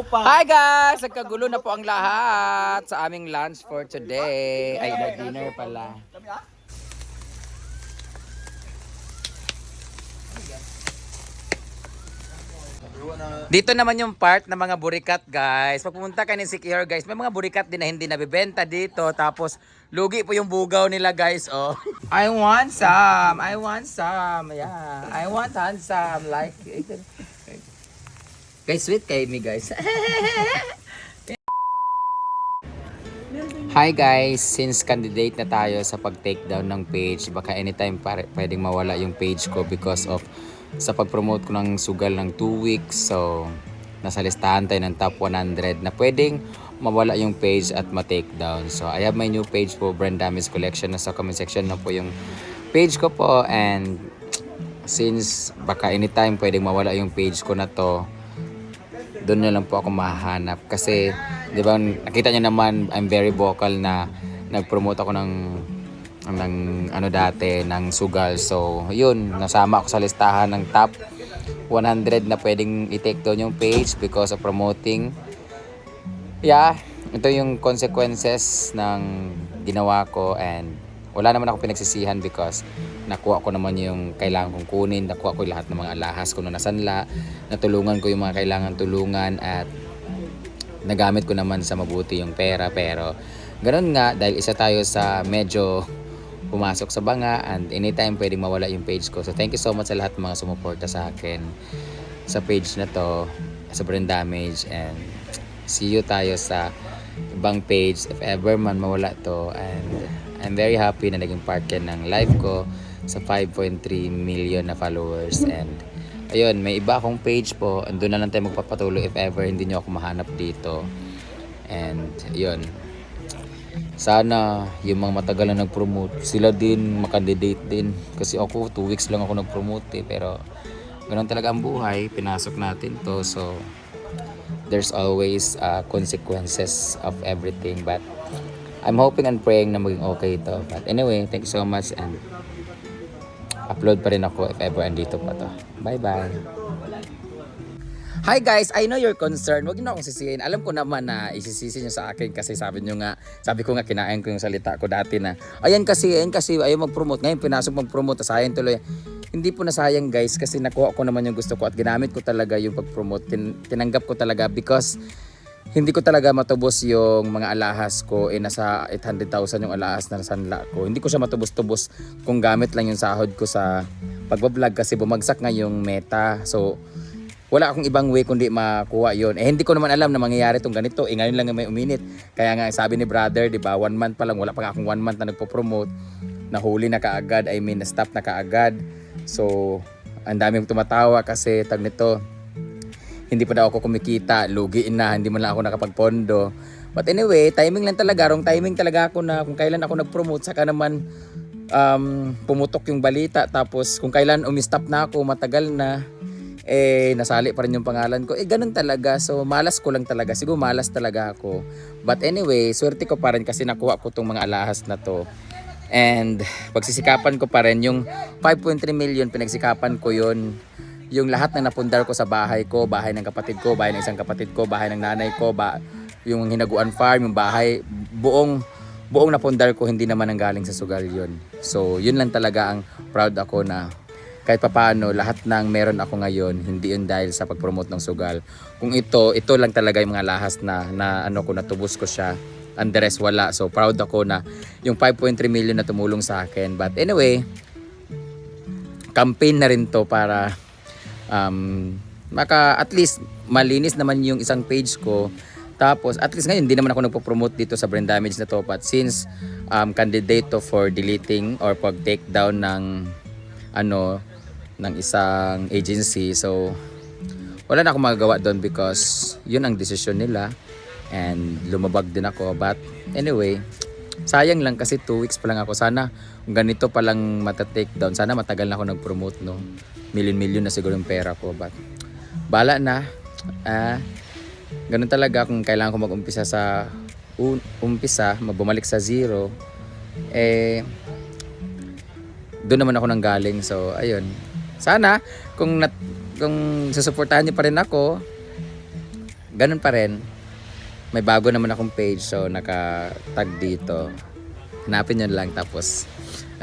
Hi guys! Nagkagulo na po ang lahat sa aming lunch for today. Ay, na dinner pala. Dito naman yung part ng mga burikat guys. Pag pumunta ka ni Secure guys, may mga burikat din na hindi nabibenta dito. Tapos lugi po yung bugaw nila guys. Oh. I want some. I want some. Yeah. I want some. Like. Guys, sweet kay me guys. Hi guys, since candidate na tayo sa pag-take down ng page, baka anytime pwedeng mawala yung page ko because of sa pag-promote ko ng sugal ng 2 weeks. So, nasa listahan tayo ng top 100 na pwedeng mawala yung page at ma-take down. So, I have my new page po, Brand Damage Collection. Nasa comment section na po yung page ko po. And since baka anytime pwedeng mawala yung page ko na to, doon na lang po ako mahahanap kasi 'di ba nakita niyo naman I'm very vocal na nag-promote ako ng ano dati ng sugal. So yun, nasama ako sa listahan ng top 100 na pwedeng i-take down yung page because of promoting. Yeah, ito yung consequences ng ginawa ko and wala naman ako pinagsisihan because nakuha ko naman yung kailangan kong kunin, nakuha ko lahat ng mga alahas ko na nasanla, natulungan ko yung mga kailangan tulungan at nagamit ko naman sa mabuti yung pera. Pero ganun nga, dahil isa tayo sa medyo pumasok sa banga and anytime pwedeng mawala yung page ko. So thank you so much sa lahat ng mga sumuporta sa akin sa page na to, sa Brand Damage, and see you tayo sa ibang page if ever man mawala to. And I'm very happy na naging part yan ng live ko sa 5.3 million na followers. And ayun, may iba akong page po, andun na lang tayo magpapatuloy if ever hindi nyo ako mahanap dito. And yun, sana yung mga matagal na nag-promote, sila din makandidate din. Kasi ako 2 weeks lang ako nag-promote pero ganun talaga ang buhay, pinasok natin to. So there's always consequences of everything, but I'm hoping and praying na maging okay ito. But anyway, thank you so much and upload pa rin ako if ever andito pa to. Bye bye. Hi guys, I know you're concerned. Huwag niyo akong sisihin. Alam ko naman na isisisi niyo sa akin kasi sabi ko nga kinain ko yung salita ko dati na ayan kasi ayaw mag-promote. Ngayon pinasok mag-promote, sayang tuloy. Hindi po nasayang guys kasi nakuha ko naman yung gusto ko at ginamit ko talaga yung pag-promote. Tinanggap ko talaga because hindi ko talaga matubos yung mga alahas ko. Nasa 800,000 yung alahas na nasanla ko. Hindi ko siya matubos-tubos kung gamit lang yung sahod ko sa pagbablog kasi bumagsak nga yung meta. So wala akong ibang way kundi makuha yun. Hindi ko naman alam na mangyayari itong ganito. Ngayon lang may uminit. Kaya nga sabi ni brother, di ba, 1 month pa lang, wala pa nga akong 1 month na nagpo-promote. Nahuli na kaagad, na-stop na kaagad. So ang daming tumatawa kasi tag nito, hindi pa daw ako kumikita, lugi na, hindi man lang ako nakapagpondo. But anyway, timing lang talaga, wrong timing talaga ako na kung kailan ako nag-promote, saka naman pumutok yung balita. Tapos kung kailan umistop na ako, matagal na, nasali pa rin yung pangalan ko. Ganun talaga. So malas ko lang talaga, siguro malas talaga ako. But anyway, swerte ko pa rin kasi nakuha ko tong mga alahas na to. And pagsisikapan ko pa rin, yung 5.3 million, pinagsikapan ko yun. Yung lahat na napundar ko sa bahay ko, bahay ng kapatid ko, bahay ng isang kapatid ko, bahay ng nanay ko, yung hinaguan farm, yung bahay, buong napundar ko, hindi naman ang galing sa sugal yun. So yun lang talaga ang proud ako na kahit papaano, lahat ng meron ako ngayon, hindi yun dahil sa pag-promote ng sugal. Kung ito lang talaga yung mga lahas na ano ko, natubos ko siya. And the rest wala. So proud ako na yung 5.3 million na tumulong sa akin. But anyway, campaign na rin to para at least malinis naman yung isang page ko. Tapos at least ngayon hindi naman ako nagpo-promote dito sa Brand Damage na to, but since candidate to for deleting or pag-take down ng ng isang agency, so wala na akong magagawa doon because yun ang desisyon nila and lumabag din ako. But anyway, sayang lang kasi 2 weeks pa lang ako. Sana kung ganito pa lang mata-take down, sana matagal na ako nag-promote, no? Million na siguro yung pera ko. But bala na. Ganun talaga kung kailangan ko mag-umpisa sa bumalik sa zero. Doon naman ako nang galing. So ayun. Sana kung susuportahan niyo pa rin ako, ganun pa rin. May bago naman akong page, so naka-tag dito. Hanapin nyo lang, tapos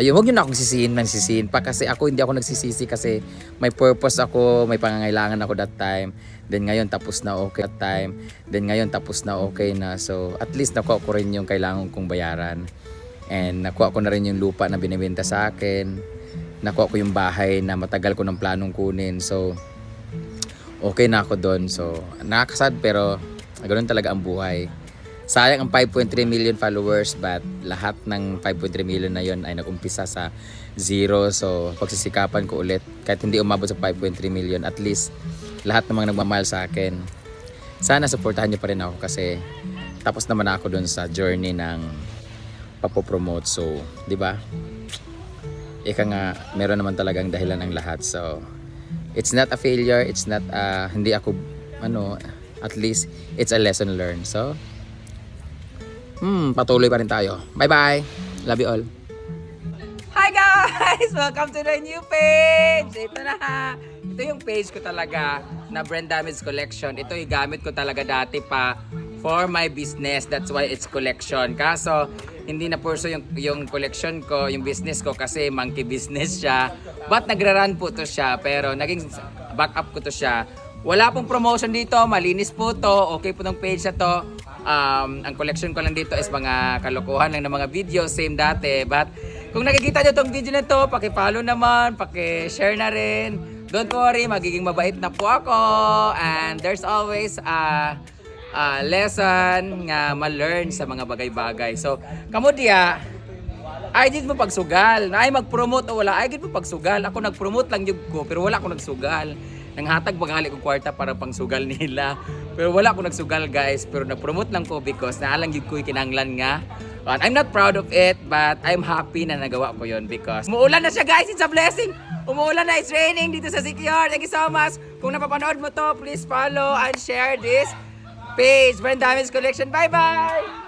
ayun, huwag nyo na akong sisihin pa kasi hindi ako nagsisisi kasi may purpose ako, may pangangailangan ako that time. Then ngayon tapos na okay na. So at least nakuha ko rin yung kailangan kong bayaran. And nakuha ko na rin yung lupa na binibenta sa akin. Nakuha ko yung bahay na matagal ko ng planong kunin. So okay na ako doon. So nakakasad pero ganoon talaga ang buhay. Sayang ang 5.3 million followers, but lahat ng 5.3 million na yon ay nag-umpisa sa zero. So pagsisikapan ko ulit kahit hindi umabot sa 5.3 million, at least lahat ng mga nagmamahal sa akin, sana supportahan niyo pa rin ako kasi tapos naman ako doon sa journey ng papopromote. So di ba, ika nga, meron naman talagang dahilan ang lahat. So it's not a failure, it's not hindi ako at least it's a lesson learned. So patuloy pa rin tayo. Bye bye, love you all. Hi guys! Welcome to the new page! Ito na ha! Ito yung page ko talaga na Brand Damage Collection. Ito yung gamit ko talaga dati pa for my business. That's why it's collection. Kaso, hindi na purso yung collection ko, yung business ko kasi monkey business siya. But nagra-run po to siya. Pero naging backup ko to siya. Wala pong promotion dito. Malinis po to. Okay po tong page na to. Ang collection ko lang dito is mga kalokohan lang ng mga video, same dati. But kung nakikita nyo tong video na to, paki-follow naman, paki-share na rin. Don't worry, magiging mabait na po ako. And there's always a lesson nga ma-learn sa mga bagay-bagay. So, kamo diya, ay did mo pagsugal. Na ay mag-promote o wala, ay did mo pagsugal. Ako nag-promote lang yung ko, pero wala ako nagsugal. Nanghatag bagali ko kwarta para pangsugal nila. Pero wala ako nagsugal guys. Pero nag-promote lang ko because naalang yun ko kinanglan nga. And I'm not proud of it, but I'm happy na nagawa ko yun because umuulan na siya guys. It's a blessing. Umuulan na, it's raining dito sa Secure. Thank you so much. Kung napapanood mo to, please follow and share this page. Brand Damage Collection. Bye-bye!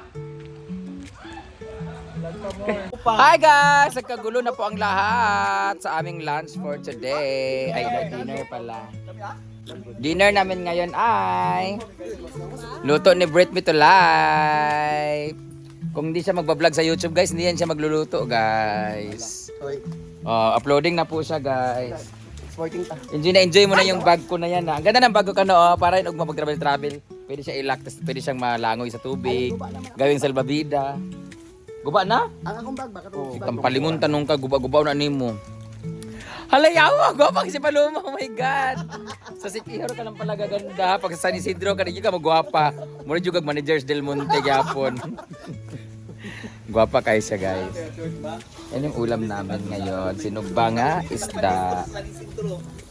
Hi guys! Nagkagulo na po ang lahat sa aming lunch for today. Ay, dinner pala. Dinner namin ngayon ay luto ni Brit Me to Life. Kung hindi siya magbablog sa YouTube guys, hindi yan siya magluluto guys. Uploading na po siya guys. Enjoy mo na yung bag ko na yan. Ang ganda ng bag ko kano, para yun mag travel. Pwede siya ilak, pwede siyang malangoy sa tubig. Gawing salbabida. Guba na? Ang akong bag baka to. Kampalingon tanong ka, guba-gubaw na nimo. Halayawa, gwapang si Paloma, oh my God. Sa Sikihor ka lang pala gaganda. Pag sa San Isidro ka, hindi ka magwapa. Muna juga managers Del Monte gyapon. Gwapa kayo siya guys. Yan yung ulam namin ngayon. Sinugba nga isda.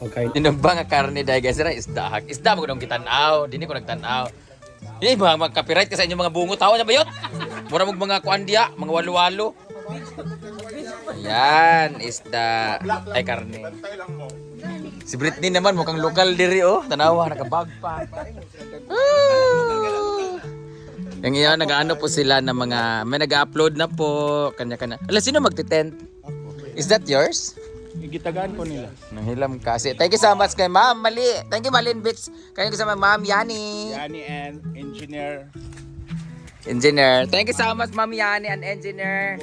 Okay. Sinugba nga karne dahil guys. Isda. Isda mo ko nung kitanaw. Dini ko nagtanaw. Hindi ba mag-copyright ka sa inyong mga bungo? Tawa na ba yun? Mura mong mga kuandya, mga walo-walo. Ayan, isda. Ay, karne. Si Britney naman, mukhang lokal diri oh. Tanawa, nakabag pa. Yung iyan, nag-ano po sila ng mga, may nag-upload na po. Kanya-kanya. Alam, sino magti-tent? Is that yours? Igitagaan ko nila. Nanghilam kasi. Thank you so much kay Ma'am Mali. Thank you Malin Bits. Kayo kasama Ma'am Yani. Yani and engineer Engineer. Thank you so much Ma'am Yani and Engineer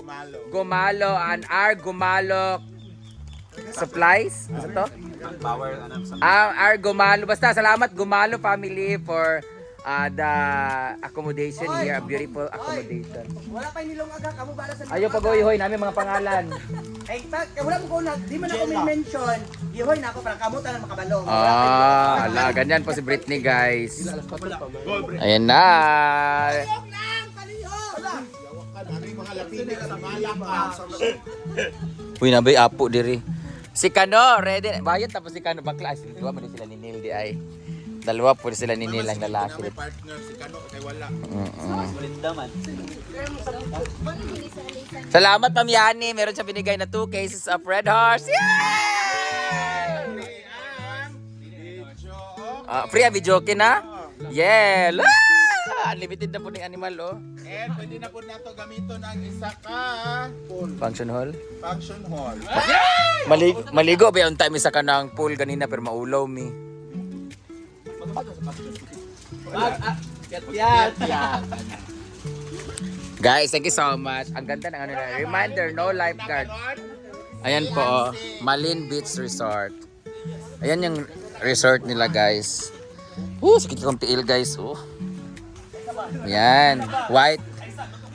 Gumalo and our Gumalo Supplies. Ano to? Our Gumalo. Basta salamat Gumalo family for the accommodation here. A beautiful accommodation. Wala pa nilong aga kamo para sa Ayo pag-uy-hoy namin mga pangalan. Ay wala mo ko na di man ako may mention. Ihoy na ako para kamo tanan makabalo. Ala, ganyan po si Britney guys. Ayan na. Uy, nabay apo diri. Si Kano, ready. Bayad tapos si Kano bakla. Ay, dua man sila ni Neil di ay. Dalawa po sila ni Neil ang lalaki. partner si Kano kay wala. Salamat Ma'am Yani. Meron siya binigay na 2 cases of Red Horse. Yay! Free ang video okay na? Yeah! Unlimited na po ng animal oh. And pwede na po nato gamiton ang isa ka Function hall. function hall. Maligo ba yung time isa ka ng pool ganina pero maulaw mi. Guys, thank you so much. Ang ganda ng ano na. Reminder, no lifeguard. Ayan po, oh, Malin Beach Resort. Ayan yung resort nila, guys. Sakit kong tiil, guys. Ayan,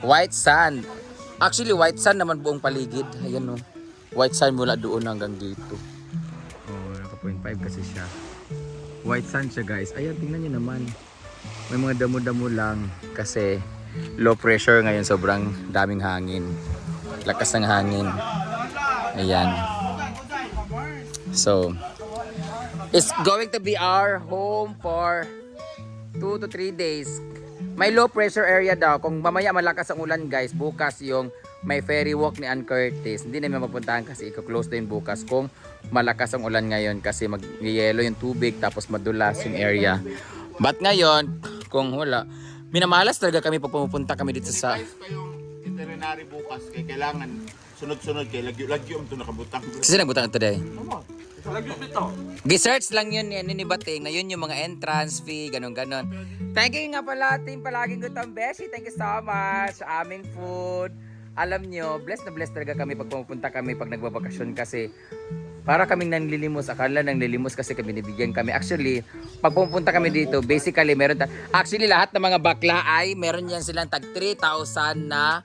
white sand. Actually, white sand naman buong paligid. Ayan, oh. White sand mula doon hanggang dito. Naka 0.5 kasi siya. White sand siya, guys. Ayan, tingnan nyo naman. May mga damo-damo lang kasi low pressure ngayon, sobrang daming hangin. Lakas ng hangin. Ayan. So, it's going to be our home for 2 to 3 days. May low pressure area daw. Kung mamaya malakas ang ulan, guys, bukas yung may ferry walk ni Ann Curtis. Hindi namin mapuntahan kasi i-close din bukas kung malakas ang ulan ngayon kasi mag-yelo yung tubig tapos madulas yung area. But ngayon, kung wala, minamalas talaga kami pag pumupunta kami dito sa... Guys pa yung itinerary bukas kaya kailangan sunod-sunod kay lagyo ito nakabutang. Kasi nagbutang today. Lagyo dito. Research lang yun ni Bating na yun yung mga entrance fee, ganon-ganon. Thank you nga pala, team Palaging Gutom Beshi. Thank you so much. Aming food. Alam nyo, blessed na blessed talaga kami pag pumupunta kami pag nagbabakasyon kasi para kaming nanlilimos. Akala nanlilimos kasi kami nabigyan kami. Actually, pag pumupunta kami dito, basically meron actually lahat ng mga bakla ay meron yan silang tag 3,000 na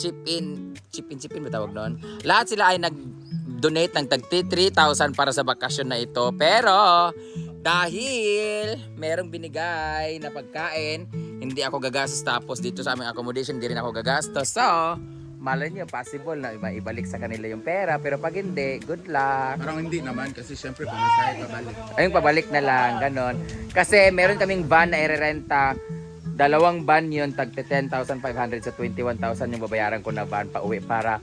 chip-in ba tawag noon? Lahat sila ay nag-donate ng tag 3,000 para sa bakasyon na ito. Pero dahil merong binigay na pagkain, hindi ako gagastos tapos dito sa aming accommodation hindi rin ako gagastos. So, malay nyo, possible na ibalik sa kanila yung pera. Pero pag hindi, good luck. Parang hindi naman kasi syempre pamasahe pabalik. Ayun, pabalik na lang, ganon. Kasi meron kaming van na irerenta. 2 van yun, tag 10,500 sa 21,000 yung babayaran ko na van pa uwi para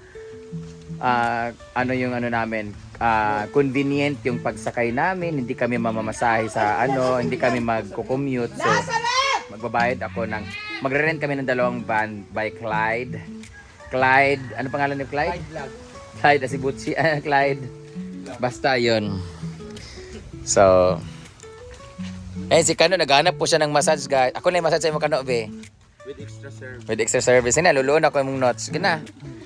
convenient yung pagsakay namin. Hindi kami mamamasahe sa hindi kami magko-commute. So, magbabayad ako magre-rent kami ng 2 van by Clyde. Clyde, ano pangalan ni Clyde? Clyde Asibuchi, Clyde. Basta yun. So, si Kano, naghanap po siya ng massage, guys. Ako na yung massage sa'yo mo, Kano, be. With extra service. With extra service. Sige na, luluon ako yung notes. Sige na.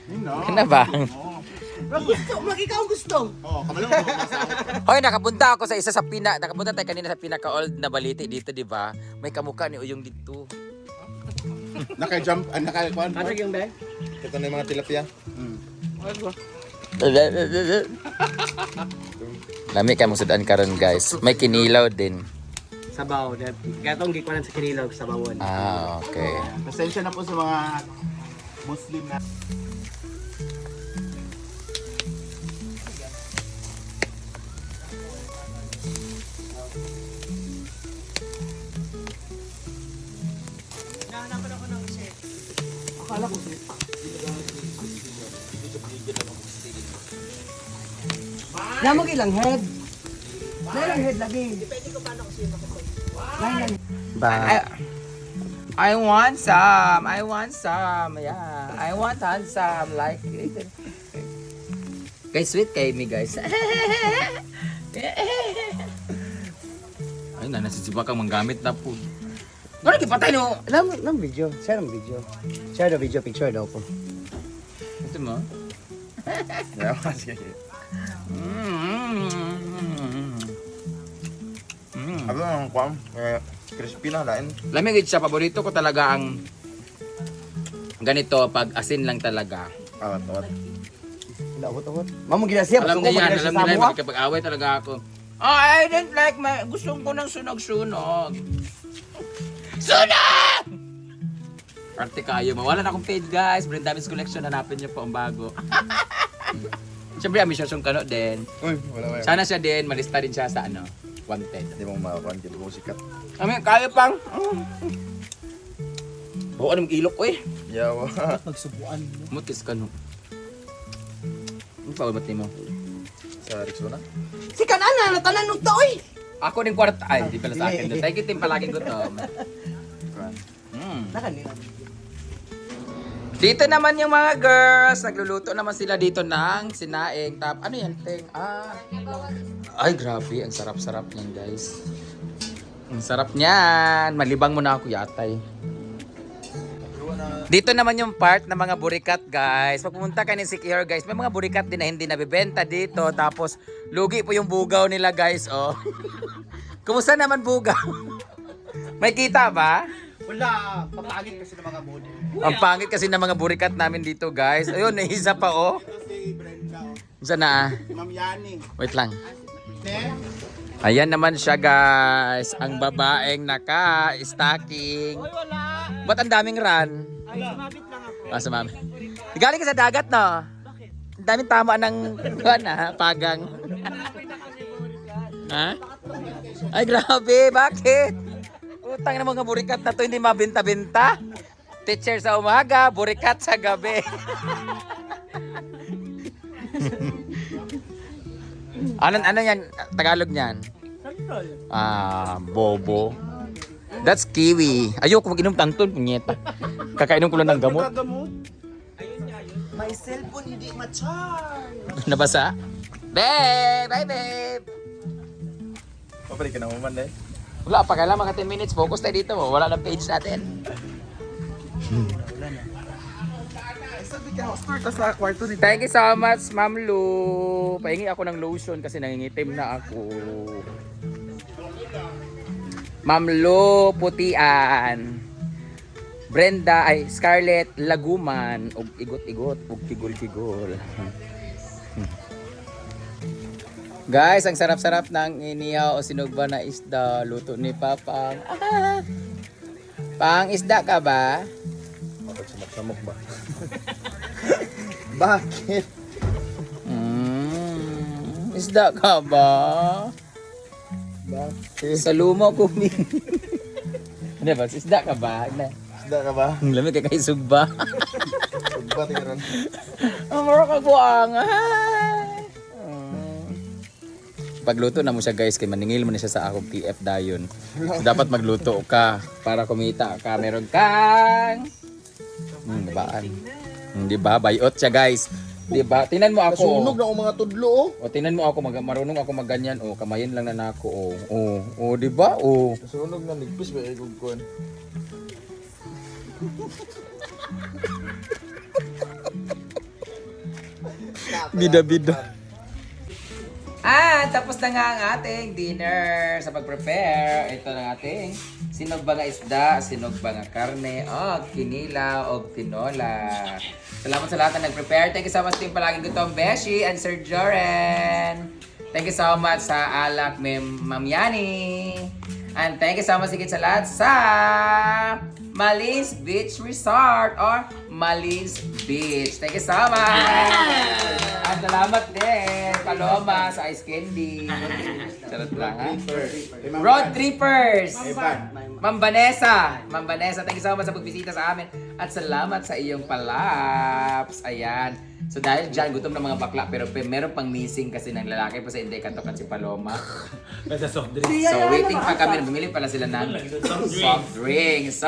Sige na ba? Ikaw ang gusto. Kabalo mo masahe. Hoy, nakapunta ako sa isa sa nakapunta tayo kanina sa pinaka-old na baliti dito, di ba? May kamukha ni Uyong dito. Naka-jump, naka-kuan. Ano yung be? Ito na yung mga tilapia. Lami ka mong sudan karon, guys. May kinilaw din. Sabaw. Gatong gikuanan sa kinilog sa bawon. Okay. Pasensya na po sa mga Muslim na. Namog ilang head. Ilang head lagi. Depende ko paano ko sino ko. I want some. I want some. Yeah. I want handsome like guys, sweet kay me, guys. Ay, nasisipa kang manggamit na po. Ano kipatay no? Nam video. Share ng video. Share the video picture daw po. Ito mo? Abi ang kuan, crispy na lain. Lamig siya, paborito ko talaga ang ganito pag asin lang talaga. Awat. Awat. Mamo ginasiya. Alam niya yan, makikipag-away talaga ako. Oh, I didn't like gusto ko ng sunog-sunog. Sunog! Arte kayo, mawala na akong page, guys. Brand David's Collection, hanapin niyo po ang bago. Siyempre, ambisyosyong Kano din. Uy, wala. Sana siya din, malista din siya sa wanted. Hindi mo makakuan, hindi mo sikat. Kaya pang. Bawa ng ilok ko eh. Yawa. Pagsubuan mo. Mutis ka no. Ano pa ubat mo? Sa Rexona? Si kanana natanan nung toy. Ako din kwarta. Ay, hindi pala sa akin doon. Thank you, team Palaging Gutom. Nakanina. Dito naman yung mga girls. Nagluluto naman sila dito ng sinaing. Ano yan, Ting? Ay, grabe. Ang sarap-sarap niyan, guys. Ang sarap niyan. Malibang mo na ako yatay. Dito naman yung part ng mga burikat, guys. Pag pumunta ka ni Secure, guys, may mga burikat din na hindi nabibenta dito. Tapos, lugi po yung bugaw nila, guys. Oh. Kumusta naman bugaw? May kita ba? Wala, papangit kasi ng mga model. Ang pangit kasi ng mga burikat namin dito, guys. Ayun, may isa pa, oh. Ito si Brenda, Isa na, ah. si Ma'am Yani. Wait lang. Ne? Ayan naman siya, guys. Ang babaeng naka-stocking. Ba't ang daming run? Ay, sumabit lang ako. Ah, sumami. Galing ka sa dagat, no? Bakit? Ang daming tama ng pagang. Ha? Ay, grabe. Bakit? Utang ng mga burikat na to hindi mabenta-benta. Teacher sa umaga, burikat sa gabi. ano yan? Tagalog niyan? Bobo. That's kiwi. Ayoko mag-inom tanton, punyeta. Kakainom ko lang ng gamot. My cellphone hindi ma-charge. Nabasa? Babe! Bye, babe! Pabalik ka na naman eh. Wala pa, kailangan mga 10 minutes. Focus tayo dito. Wala na page natin. Thank you so much, Ma'am Lu. Pahingi ako ng lotion kasi nangingitim na ako. Ma'am Lu Putian. Brenda ay Scarlett Laguman. Og igot-igot, og kigol-kigol. Guys, ang sarap-sarap ng inihaw o sinugba na isda. Luto ni Papang. Pang, isda ka ba? Bakit sumaksamok ba? Bakit? Isda ka ba? Bakit? Sa lumo kumi. Ano ba? Isda ka ba? Isda ka ba? Ang lamig ka kay sugba. Sugba tingnan. Ang mara ka buang. Pagluto na mo siya, guys, kay maningil mo na siya sa akong PF dayon. So, dapat magluto ka para kumita ka. Meron kang gabaan. Di ba? Bayot siya, guys. Di ba? Tingnan mo ako. Nasunog na akong mga tudlo oh. O tingnan mo ako, marunong ako magganyan. O, kamayin lang na nako. O, di ba? O. Nasunog na nigpis ba ikog kon. Bida-bida. Tapos na nga ang ating dinner sa pag-prepare. Ito na ating sinugba nga isda, sinugba nga karne, o kinilaw, o tinola. Salamat sa lahat na nag-prepare. Thank you so much team palaging gutom, Beshi and Sir Joren. Thank you so much sa alak, Ma'am Yani. And thank you so much higit sa lahat sa Malins Beach Resort or Malins Beach. Thank you so much! At salamat din, Paloma sa Ice Candy. Charot lang, ha? Road Trippers! Ma'am Vanessa, thank you so much sa pagbisita sa amin. At salamat sa iyong palaps. Ayan. So dahil dyan, gutom ng mga bakla, pero meron pang missing kasi ng lalaki pa sa hindi katokan si Paloma. So waiting pa kami, bumili pala sila ng soft drink. So,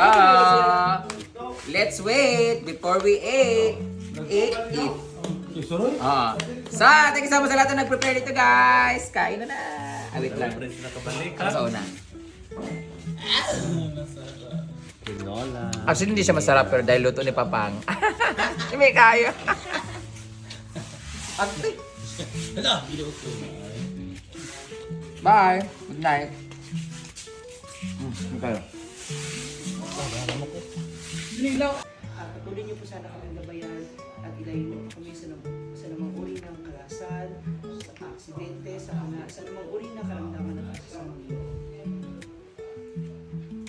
let's wait before we eat. Eat. So, thank you so much sa lahat na nag-prepare dito, guys. Kain na na. Wait lang. Ano sa una? Actually, hindi siya masarap, pero dahil luto ni Papang. May kayo. Bye. Good night. Okay. Patuloy niyo po sana kami gabayan at ilayin niyo kami sa namang uri ng kalasan, sa aksidente, sa namang uri ng karamdaman ng kasama niyo.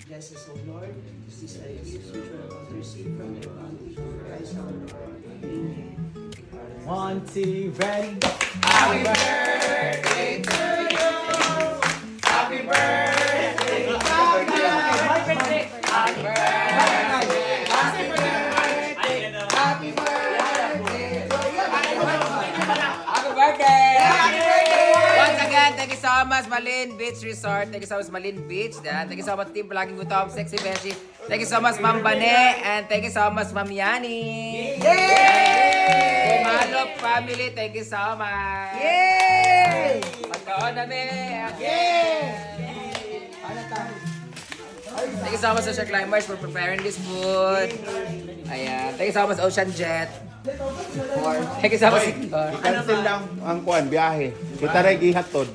Bless us, O Lord. This is our gift which we have received from your bounty through Christ our Lord. Amen. 1, 2, ready? Happy birthday to you. Happy birthday. Happy birthday. Happy birthday. Happy birthday. Happy birthday. Happy birthday. Once again, thank you so much, Malin Beach Resort. Thank you so much, Malin Beach. Thank you so much, Team Palaging Gutom, Sexy Beshi. Thank you so much, Ma'am Bane. And thank you so much, Ma'am Yani. Yay! Kumalok family, thank you so much. Yay! Magkaon na, me. Yay! Para tayo. Thank you so much, Ocean Climbers, for preparing this food. Ayan. Thank you so much, Ocean Jet. Thank you so much, Victor. Cancel lang ang kuan, biyahe. Kita rin gihatod.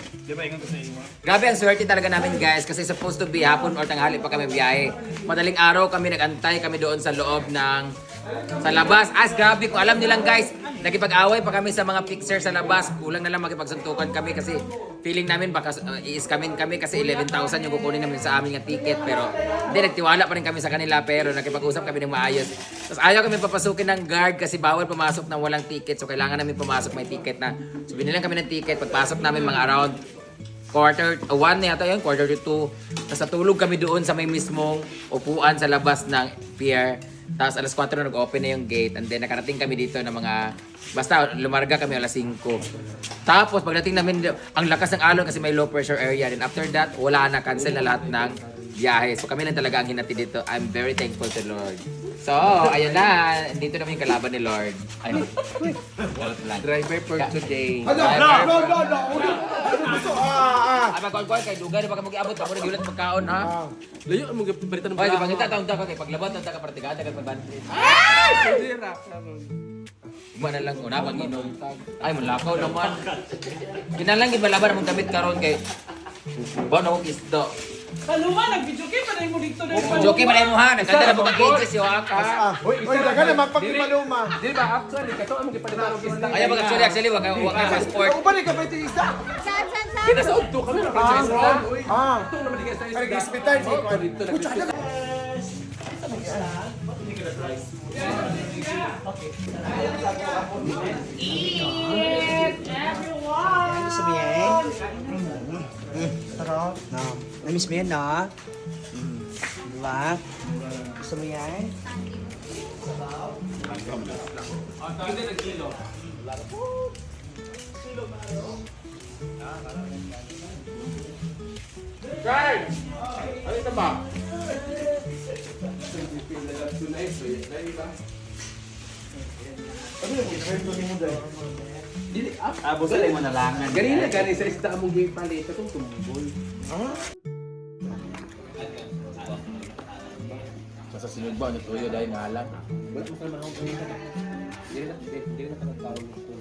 Grabe ang swerte talaga namin guys kasi supposed to be hapon or tanghali pa kami biyahe. Madaling araw kami nagantay kami doon sa loob ng sa labas. Grabe kung alam nilang guys, nakipag-away pa kami sa mga fixer sa labas. Kulang na lang makipagsuntukan kami kasi feeling namin baka i-scamin kami kasi 11,000 yung kukunin namin sa amin ng ticket pero hindi nagtiwala pa rin kami sa kanila pero nakipag-usap kami ng maayos. Tapos ayaw kami papasukin ng guard kasi bawal pumasok ng walang ticket so kailangan namin pumasok may ticket na. So binilang kami ng ticket pagpasok namin mga around quarter 1 yata yun, quarter to 2. Tapos natulog kami doon sa may mismong upuan sa labas ng pier. Tapos alas 4 nag-open na yung gate and then nakarating kami dito ng mga basta lumarga kami alas 5. Tapos pagdating namin ang lakas ng alon kasi may low pressure area and after that wala na, cancel na lahat ng biyahe. So kami lang talaga ang hinati dito. I'm very thankful to Lord. So, ayun na. Dito naman yung kalaban ni Lord. Ay, driver for today. Ay, magkuhan kay Dugan. Baka mag-iabot pa. Muna giulat pagkaon, ha? Layo mo balitan ng Ay, di ba kita taon ka kay paglabot, taon ka partigada kay pagbantin. Mana lang una pag-inom. Ay, malakaw naman. Kinalang gibalaban mong gamit karon kay ba na isdo. Kaluma, nag-video game pa na mo dito na Joke man mo ha, nagkanta na mo mag-ages yo ha. Uy, daga na magpagmaluma. Di ba actually kato ang gipalitan og isda. Ay, actually wag kay passport. Ubani ka ba ito isa? Kina sa udto kami na franchise isda. Ito naman di sa isda. Hospital si Oh, dito na. Gusto mo yan? Sarap. No. Namiss mo yan, no? Diba? Gusto mo yan? Ano ito ba? Dili Busa lang mo nalangan. Ganina gani sa isda mong gipalit itong tumboy. Sa sunod ba, natuyo dahil ngalang. Ba't mo naman akong ganina? Dili na ka nagkaroon nito.